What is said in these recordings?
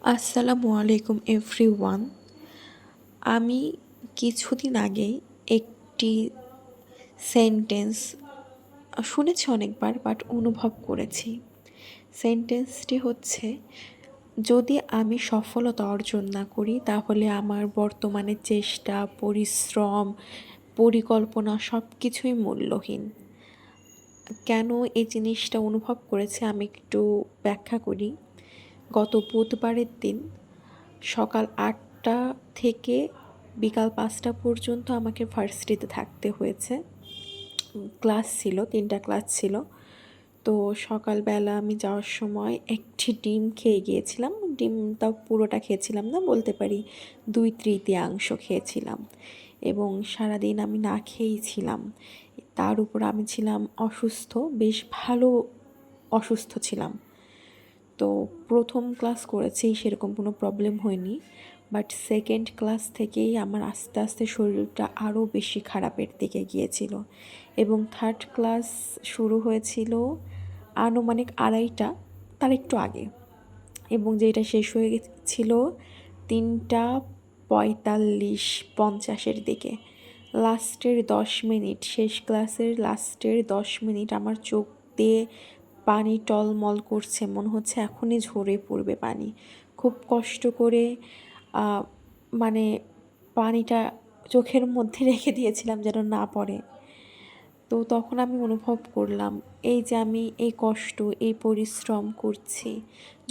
আসসালামু আলাইকুম এভরিওয়ান। আমি কিছুদিন আগেই একটি সেন্টেন্স শুনেছি অনেকবার, বাট অনুভব করেছি। সেন্টেন্সটি হচ্ছে, যদি আমি সফলতা অর্জন না করি তাহলে আমার বর্তমানে চেষ্টা, পরিশ্রম, পরিকল্পনা সব কিছুই মূল্যহীন। কেন এই জিনিসটা অনুভব করেছি আমি একটু ব্যাখ্যা করি। গত বুধবারের দিন সকাল ৮টা থেকে বিকাল ৫টা পর্যন্ত আমাকে ভার্সিটিতে থাকতে হয়েছে। ক্লাস ছিল, ৩টা ক্লাস ছিল। তো সকালবেলা আমি যাওয়ার সময় একটি ডিম খেয়ে গিয়েছিলাম। ডিমটাও পুরোটা খেয়েছিলাম না, বলতে পারি ২/৩ খেয়েছিলাম। এবং সারাদিন আমি না খেয়েই ছিলাম। তার উপর আমি ছিলাম অসুস্থ, বেশ ভালো অসুস্থ ছিলাম। তো প্রথম ক্লাস করেছি, সেরকম কোনো প্রবলেম হয়নি, বাট সেকেন্ড ক্লাস থেকেই আমার আস্তে আস্তে শরীরটা আরও বেশি খারাপের দিকে গিয়েছিল। এবং থার্ড ক্লাস শুরু হয়েছিল আনুমানিক ২:৩০, তার একটু আগে, এবং যেটা শেষ হয়ে গেছিল ৩:৪৫-৫০-এর দিকে। লাস্টের ১০ মিনিট, শেষ ক্লাসের লাস্টের ১০ মিনিট আমার চোখ দিয়ে পানি টলমল করছে, মনে হচ্ছে এখনই ঝরে পড়বে পানি। খুব কষ্ট করে মানে পানিটা চোখের মধ্যে রেখে দিয়েছিলাম যেন না পড়ে। তো তখন আমি অনুভব করলাম, এই যে আমি এই কষ্ট, এই পরিশ্রম করছি,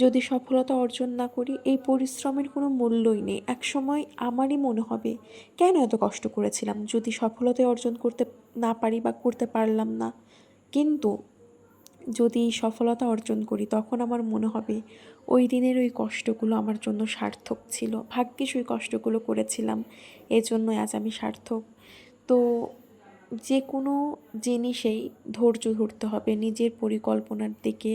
যদি সফলতা অর্জন না করি এই পরিশ্রমের কোনো মূল্যই নেই। একসময় আমারই মনে হবে, কেন এত কষ্ট করেছিলাম যদি সফলতা অর্জন করতে না পারি বা করতে পারলাম না। কিন্তু যদি সফলতা অর্জন করি তখন আমার মনে হবে ওই দিনের ওই কষ্টগুলো আমার জন্য সার্থক ছিল। ভাগ্যিস ওই কষ্টগুলো করেছিলাম, এজন্যই আজ আমি সার্থক। তো যে কোনো জিনিসেই ধৈর্য ধরতে হবে, নিজের পরিকল্পনার দিকে,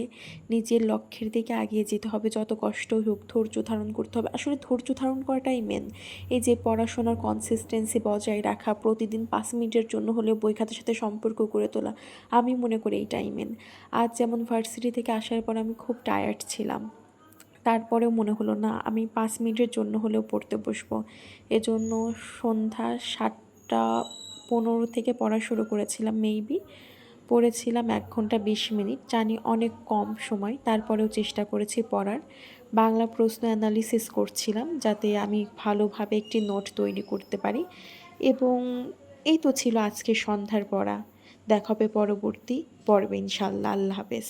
নিজের লক্ষ্যের দিকে এগিয়ে যেতে হবে। যত কষ্টই হোক ধৈর্য ধারণ করতে হবে। আসলে ধৈর্য ধারণ করাটাই মেন। এই যে পড়াশোনার কনসিস্টেন্সি বজায় রাখা, প্রতিদিন ৫ মিনিটের জন্য হলেও বই খাতার সাথে সম্পর্ক গড়ে তোলা, আমি মনে করি এইটাই মেন। আজ যেমন ভার্সিটি থেকে আসার পর আমি খুব টায়ার্ড ছিলাম, তারপরেও মনে হলো না, আমি ৫ মিনিটের জন্য হলেও পড়তে বসবো। এজন্য সন্ধ্যা ৭টা ১৫ থেকে পড়া শুরু করেছিলাম। মেবি পড়েছিলাম ১ ঘন্টা ২০ মিনিট। জানি অনেক কম সময়, তারপরেও চেষ্টা করেছি পড়ার। বাংলা প্রশ্ন অ্যানালিসিস করছিলাম যাতে আমি ভালোভাবে একটি নোট তৈরি করতে পারি। এবং এই তো ছিল আজকে সন্ধ্যার পড়া। দেখা হবে পরবর্তী পর্বে ইনশাআল্লাহ। আল্লাহ হাফেজ।